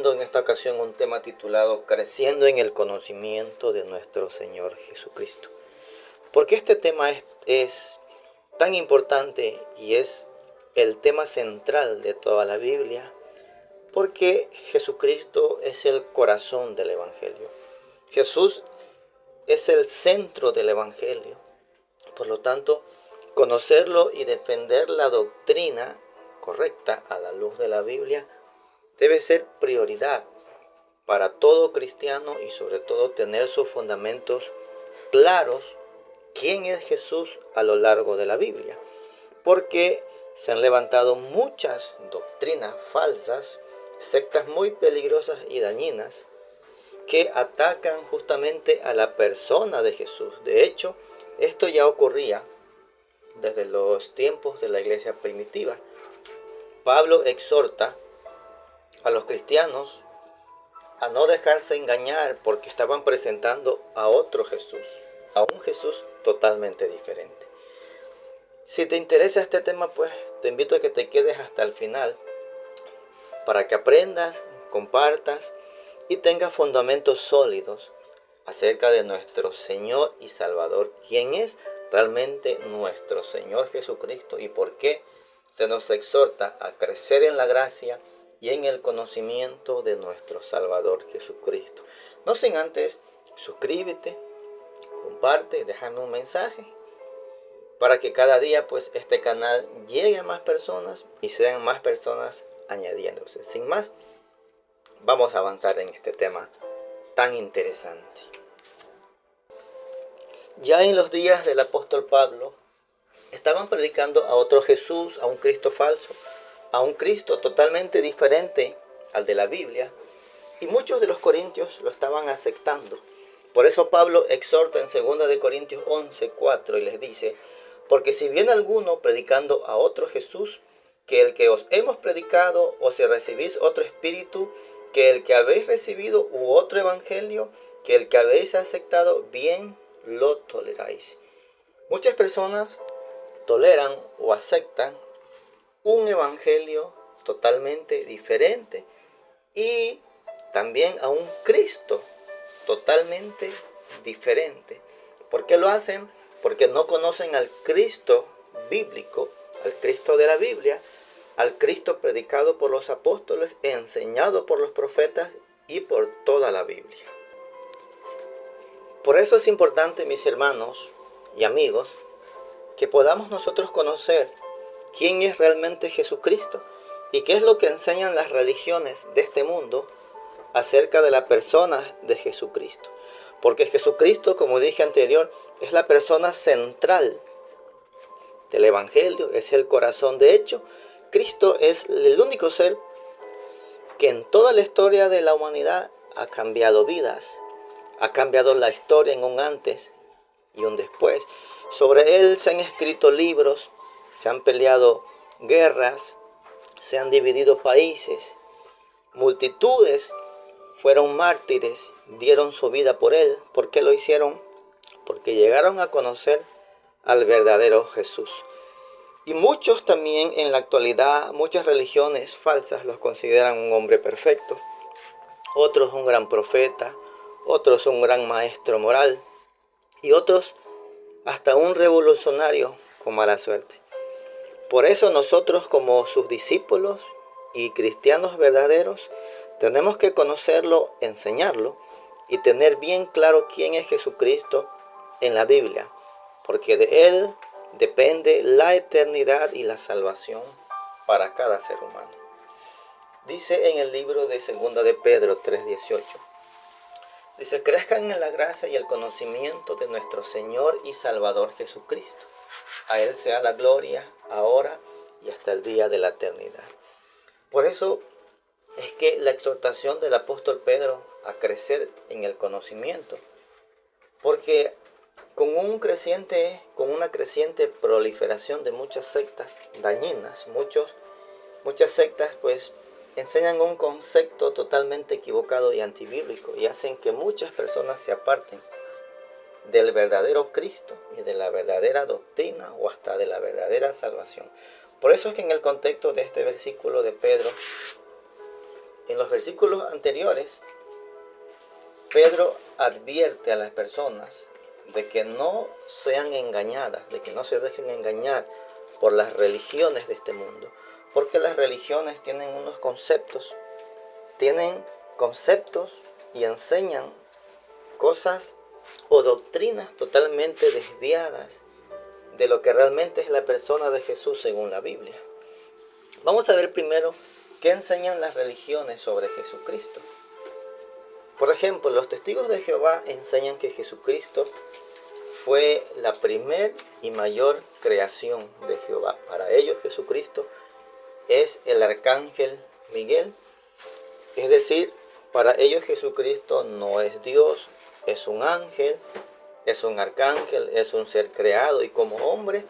compartiendo en esta ocasión un tema titulado Creciendo en el conocimiento de nuestro Señor Jesucristo. ¿Por qué este tema es tan importante y es el tema central de toda la Biblia? Porque Jesucristo es el corazón del Evangelio. Jesús es el centro del Evangelio. Por lo tanto, conocerlo y defender la doctrina correcta a la luz de la Biblia debe ser prioridad para todo cristiano y sobre todo tener sus fundamentos claros. ¿Quién es Jesús a lo largo de la Biblia? Porque se han levantado muchas doctrinas falsas, sectas muy peligrosas y dañinas que atacan justamente a la persona de Jesús. De hecho, esto ya ocurría desde los tiempos de la iglesia primitiva. Pablo exhorta a los cristianos a no dejarse engañar porque estaban presentando a otro Jesús, a un Jesús totalmente diferente. Si te interesa este tema, pues te invito a que te quedes hasta el final para que aprendas, compartas y tengas fundamentos sólidos acerca de nuestro Señor y Salvador, quién es realmente nuestro Señor Jesucristo y por qué se nos exhorta a crecer en la gracia y en el conocimiento de nuestro Salvador Jesucristo. No sin antes, suscríbete, comparte, déjame un mensaje para que cada día pues este canal llegue a más personas y sean más personas añadiéndose. Sin más, vamos a avanzar en este tema tan interesante. Ya en los días del apóstol Pablo, estaban predicando a otro Jesús, a un Cristo falso, a un Cristo totalmente diferente al de la Biblia, y muchos de los corintios lo estaban aceptando. Por eso Pablo exhorta en 2 de Corintios 11:4 y les dice: porque si viene alguno predicando a otro Jesús, que el que os hemos predicado, o si recibís otro espíritu, que el que habéis recibido, u otro evangelio, que el que habéis aceptado, bien lo toleráis. Muchas personas toleran o aceptan un evangelio totalmente diferente y también a un Cristo totalmente diferente. ¿Por qué lo hacen? Porque no conocen al Cristo bíblico, al Cristo de la Biblia, al Cristo predicado por los apóstoles, enseñado por los profetas y por toda la Biblia. Por eso es importante, mis hermanos y amigos, que podamos nosotros conocer quién es realmente Jesucristo y qué es lo que enseñan las religiones de este mundo acerca de la persona de Jesucristo. Porque Jesucristo, como dije anterior, es la persona central del Evangelio, es el corazón. De hecho, Cristo es el único ser que en toda la historia de la humanidad ha cambiado vidas, ha cambiado la historia en un antes y un después. Sobre él se han escrito libros, se han peleado guerras, se han dividido países, multitudes fueron mártires, dieron su vida por él. ¿Por qué lo hicieron? Porque llegaron a conocer al verdadero Jesús. Y muchos también en la actualidad, muchas religiones falsas los consideran un hombre perfecto, otros un gran profeta, otros un gran maestro moral y otros hasta un revolucionario con mala suerte. Por eso nosotros, como sus discípulos y cristianos verdaderos, tenemos que conocerlo, enseñarlo y tener bien claro quién es Jesucristo en la Biblia, porque de él depende la eternidad y la salvación para cada ser humano. Dice en el libro de 2 de Pedro 3:18, dice: crezcan en la gracia y el conocimiento de nuestro Señor y Salvador Jesucristo. A él sea la gloria ahora y hasta el día de la eternidad. Por eso es que la exhortación del apóstol Pedro a crecer en el conocimiento, porque con una creciente proliferación de muchas sectas dañinas, muchas sectas pues enseñan un concepto totalmente equivocado y antibíblico y hacen que muchas personas se aparten del verdadero Cristo y de la verdadera doctrina o hasta de la verdadera salvación. Por eso es que en el contexto de este versículo de Pedro En los versículos anteriores, Pedro advierte a las personas de que no sean engañadas, de que no se dejen engañar por las religiones de este mundo, porque las religiones tienen conceptos y enseñan cosas o doctrinas totalmente desviadas de lo que realmente es la persona de Jesús según la Biblia. Vamos a ver primero qué enseñan las religiones sobre Jesucristo. Por ejemplo, los testigos de Jehová enseñan que Jesucristo fue la primer y mayor creación de Jehová. Para ellos Jesucristo es el arcángel Miguel, es decir, para ellos Jesucristo no es Dios, es un ángel, es un arcángel, es un ser creado, y como hombre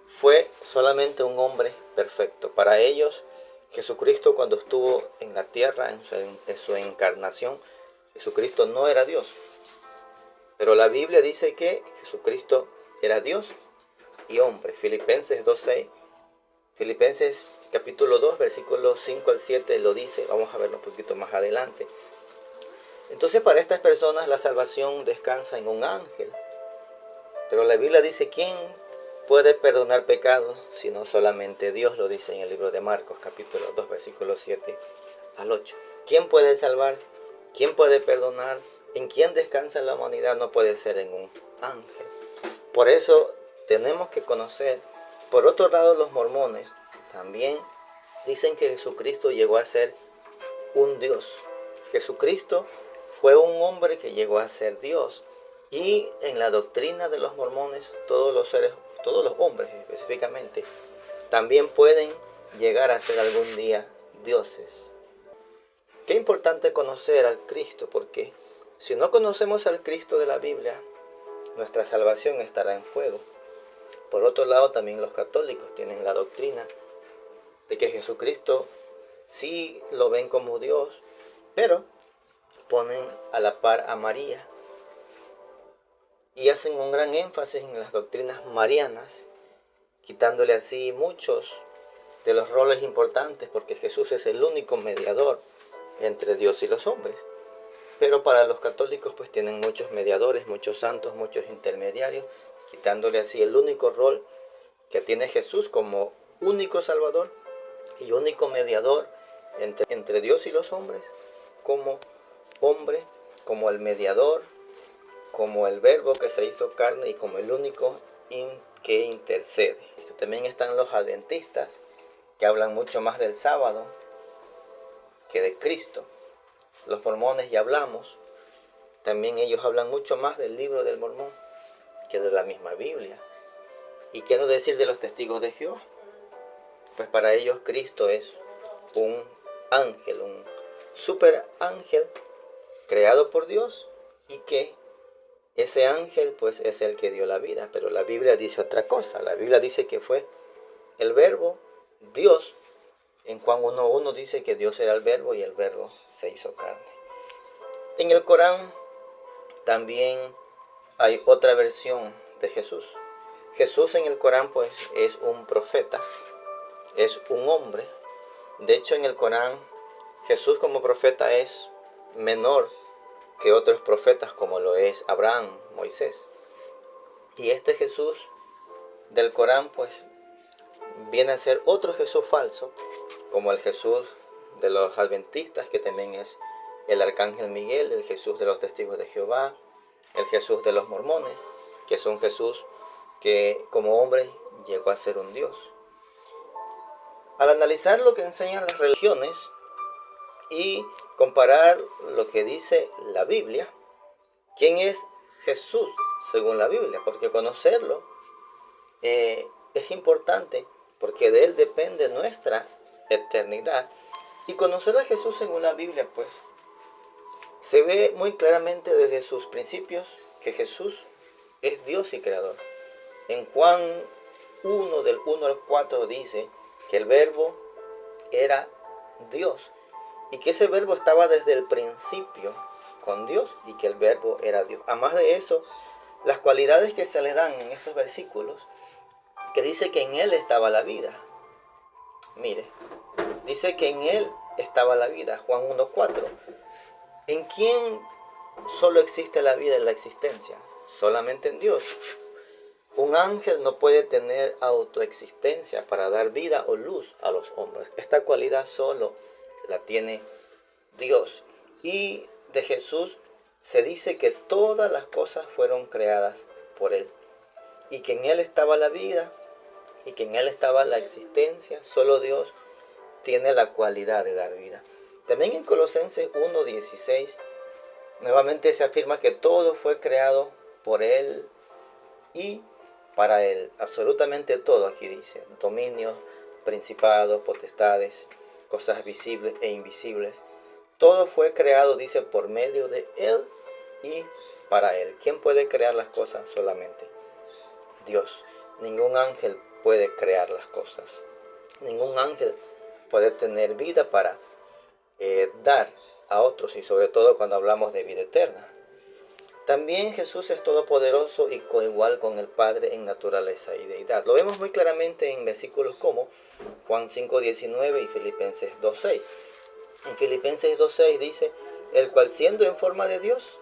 fue solamente un hombre perfecto. Para ellos Jesucristo, cuando estuvo en la tierra en su encarnación, Jesucristo no era Dios. Pero la Biblia dice que Jesucristo era Dios y hombre. Filipenses 2:6, Filipenses capítulo 2, versículos 5 al 7 lo dice. Vamos a verlo un poquito más adelante. Entonces, para estas personas la salvación descansa en un ángel. Pero la Biblia dice, ¿quién puede perdonar pecados sino solamente Dios? Lo dice en el libro de Marcos capítulo 2, versículos 7 al 8. ¿Quién puede salvar? ¿Quién puede perdonar? ¿En quién descansa la humanidad? No puede ser en un ángel. Por eso tenemos que conocer. Por otro lado, los mormones también dicen que Jesucristo llegó a ser un Dios. Jesucristo fue un hombre que llegó a ser Dios. Y en la doctrina de los mormones, todos los hombres específicamente, también pueden llegar a ser algún día dioses. Qué importante conocer al Cristo, porque si no conocemos al Cristo de la Biblia, nuestra salvación estará en juego. Por otro lado, también los católicos tienen la doctrina de que Jesucristo sí lo ven como Dios, pero ponen a la par a María y hacen un gran énfasis en las doctrinas marianas, quitándole así muchos de los roles importantes, porque Jesús es el único mediador entre Dios y los hombres. Pero para los católicos pues tienen muchos mediadores, muchos santos, muchos intermediarios, quitándole así el único rol que tiene Jesús como único salvador y único mediador entre Dios y los hombres, como hombre, como el mediador, como el verbo que se hizo carne y como el único que intercede. También están los adventistas, que hablan mucho más del sábado que de Cristo. Los mormones ya hablamos, también ellos hablan mucho más del libro del Mormón que de la misma Biblia. ¿Y qué no decir de los testigos de Jehová? Pues para ellos Cristo es un ángel, un super ángel creado por Dios, y que ese ángel pues es el que dio la vida. Pero la Biblia dice otra cosa. La Biblia dice que fue el verbo, Dios. En Juan 1:1 dice que Dios era el verbo y el verbo se hizo carne. En el Corán también hay otra versión de Jesús. Jesús en el Corán pues es un profeta, es un hombre. De hecho, en el Corán Jesús como profeta es menor que otros profetas como lo es Abraham, Moisés. Y este Jesús del Corán pues viene a ser otro Jesús falso, como el Jesús de los adventistas, que también es el arcángel Miguel, el Jesús de los testigos de Jehová, el Jesús de los mormones, que es un Jesús que como hombre llegó a ser un Dios. Al analizar lo que enseñan las religiones y comparar lo que dice la Biblia, ¿quién es Jesús según la Biblia? Porque conocerlo es importante, porque de él depende nuestra eternidad. Y conocer a Jesús según la Biblia pues se ve muy claramente desde sus principios que Jesús es Dios y creador. En Juan 1 del 1 al 4 dice que el verbo era Dios y que ese verbo estaba desde el principio con Dios y que el verbo era Dios. Además de eso, las cualidades que se le dan en estos versículos, que dice que en él estaba la vida. Mire, dice que en él estaba la vida, Juan 1:4. ¿En quién solo existe la vida y la existencia? Solamente en Dios. Un ángel no puede tener autoexistencia para dar vida o luz a los hombres. Esta cualidad solo la tiene Dios. Y de Jesús se dice que todas las cosas fueron creadas por Él. Y que en Él estaba la vida y que en Él estaba la existencia. Solo Dios tiene la cualidad de dar vida. También en Colosenses 1:16 nuevamente se afirma que todo fue creado por Él y para Él. Absolutamente todo aquí dice. Dominios, principados, potestades, cosas visibles e invisibles. Todo fue creado, dice, por medio de Él y para Él. ¿Quién puede crear las cosas? Solamente Dios. Ningún ángel puede crear las cosas. Ningún ángel puede tener vida para dar a otros, y sobre todo cuando hablamos de vida eterna. También Jesús es todopoderoso y coigual con el Padre en naturaleza y deidad. Lo vemos muy claramente en versículos como Juan 5:19 y Filipenses 2:6. En Filipenses 2:6 dice, el cual siendo en forma de Dios,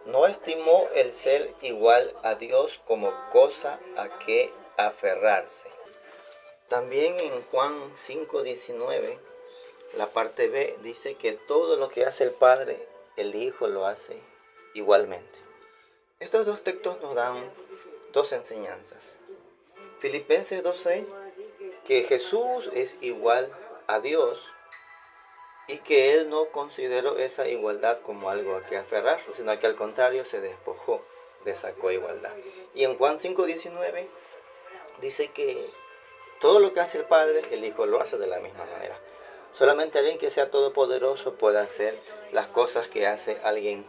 no estimó el ser igual a Dios como cosa a que aferrarse. También en Juan 5:19, la parte B dice que todo lo que hace el Padre, el Hijo lo hace igualmente. Estos dos textos nos dan dos enseñanzas. Filipenses 2:6, que Jesús es igual a Dios y que Él no consideró esa igualdad como algo a que aferrarse, sino que al contrario se despojó de esa coigualdad. Y en Juan 5:19 dice que todo lo que hace el Padre, el Hijo lo hace de la misma manera. Solamente alguien que sea todopoderoso puede hacer las cosas que hace alguien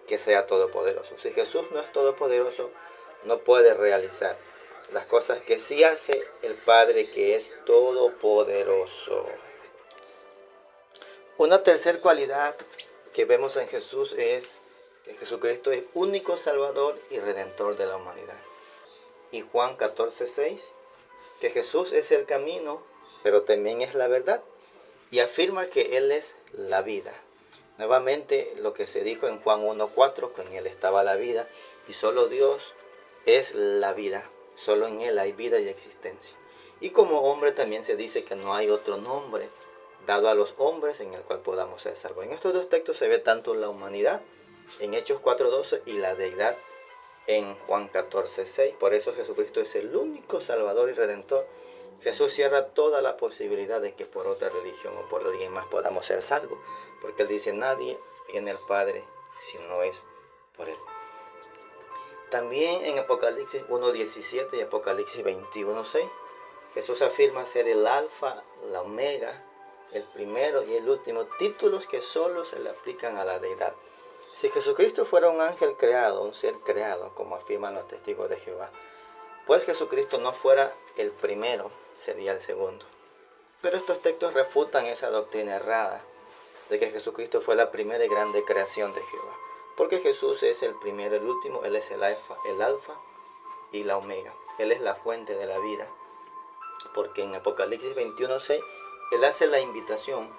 que sea todopoderoso. Si Jesús no es todopoderoso, no puede realizar las cosas que sí hace el Padre, que es todopoderoso. Una tercera cualidad que vemos en Jesús es que Jesucristo es único Salvador y Redentor de la humanidad. Y Juan 14:6, que Jesús es el camino, pero también es la verdad, y afirma que Él es la vida. Nuevamente lo que se dijo en Juan 1:4, que en Él estaba la vida, y solo Dios es la vida, solo en Él hay vida y existencia. Y como hombre también se dice que no hay otro nombre dado a los hombres en el cual podamos ser salvos. En estos dos textos se ve tanto la humanidad en Hechos 4:12 y la deidad en Juan 14:6. Por eso Jesucristo es el único Salvador y Redentor. Jesús cierra toda la posibilidad de que por otra religión o por alguien más podamos ser salvos, porque Él dice, nadie viene al Padre si no es por Él. También en Apocalipsis 1:17 y Apocalipsis 21:6, Jesús afirma ser el alfa, la omega, el primero y el último, títulos que solo se le aplican a la deidad. Si Jesucristo fuera un ángel creado, un ser creado, como afirman los testigos de Jehová, pues Jesucristo no fuera el primero, sería el segundo. Pero estos textos refutan esa doctrina errada de que Jesucristo fue la primera y grande creación de Jehová. Porque Jesús es el primero, el último, Él es el alfa y la omega. Él es la fuente de la vida. Porque en Apocalipsis 21:6, Él hace la invitación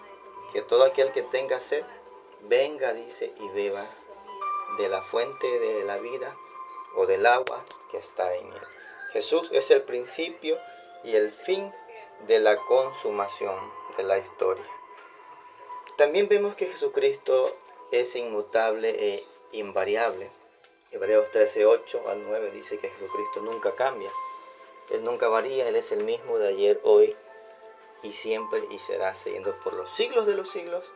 que todo aquel que tenga sed, venga, dice, y beba de la fuente de la vida o del agua que está en Él. Jesús es el principio y el fin de la consumación de la historia. También vemos que Jesucristo es inmutable e invariable. Hebreos 13:8-9 dice que Jesucristo nunca cambia. Él nunca varía, Él es el mismo de ayer, hoy y siempre, y será siguiendo por los siglos de los siglos,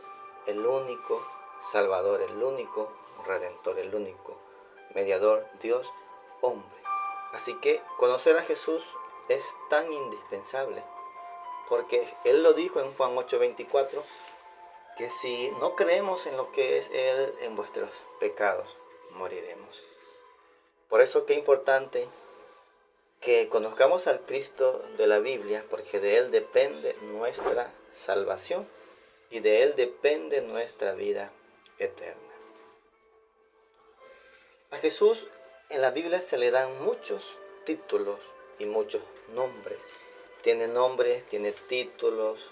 el único Salvador, el único Redentor, el único mediador, Dios, hombre. Así que conocer a Jesús es tan indispensable, porque Él lo dijo en Juan 8:24, que si no creemos en lo que es Él, en vuestros pecados moriremos. Por eso qué importante que conozcamos al Cristo de la Biblia, porque de Él depende nuestra salvación y de Él depende nuestra vida eterna. A Jesús en la Biblia se le dan muchos títulos y muchos nombres. Tiene nombres, tiene títulos,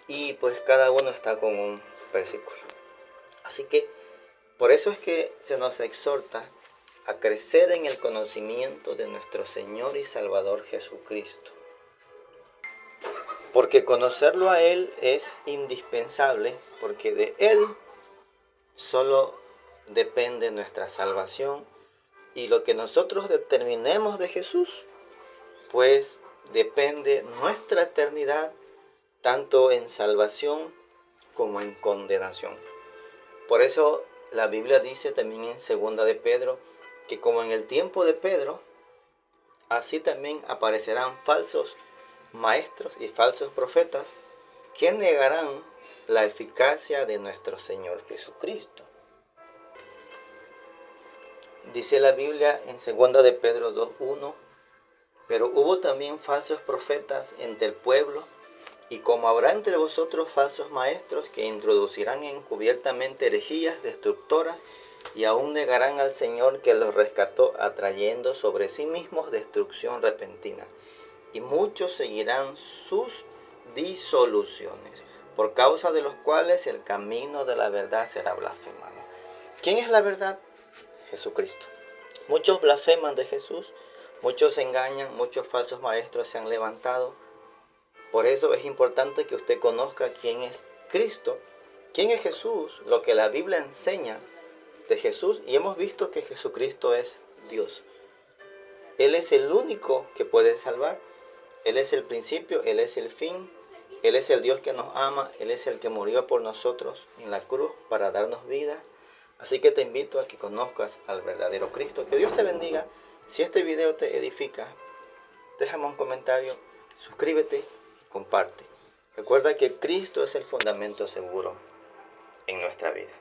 y pues cada uno está con un versículo. Así que por eso es que se nos exhorta a crecer en el conocimiento de nuestro Señor y Salvador Jesucristo. Porque conocerlo a Él es indispensable, porque de Él solo depende nuestra salvación, y lo que nosotros determinemos de Jesús, pues depende nuestra eternidad, tanto en salvación como en condenación. Por eso la Biblia dice también en 2 de Pedro, que como en el tiempo de Pedro, así también aparecerán falsos maestros y falsos profetas que negarán la eficacia de nuestro Señor Jesucristo. Dice la Biblia en 2 de Pedro 2:1, pero hubo también falsos profetas entre el pueblo, y como habrá entre vosotros falsos maestros que introducirán encubiertamente herejías destructoras, y aún negarán al Señor que los rescató, atrayendo sobre sí mismos destrucción repentina. Y muchos seguirán sus disoluciones, por causa de los cuales el camino de la verdad será blasfemado. ¿Quién es la verdad? Jesucristo. Muchos blasfeman de Jesús, muchos se engañan, muchos falsos maestros se han levantado. Por eso es importante que usted conozca quién es Cristo, quién es Jesús, lo que la Biblia enseña de Jesús, y hemos visto que Jesucristo es Dios. Él es el único que puede salvar. Él es el principio, Él es el fin, Él es el Dios que nos ama, Él es el que murió por nosotros en la cruz para darnos vida. Así que te invito a que conozcas al verdadero Cristo. Que Dios te bendiga. Si este video te edifica, déjame un comentario, suscríbete y comparte. Recuerda que Cristo es el fundamento seguro en nuestra vida.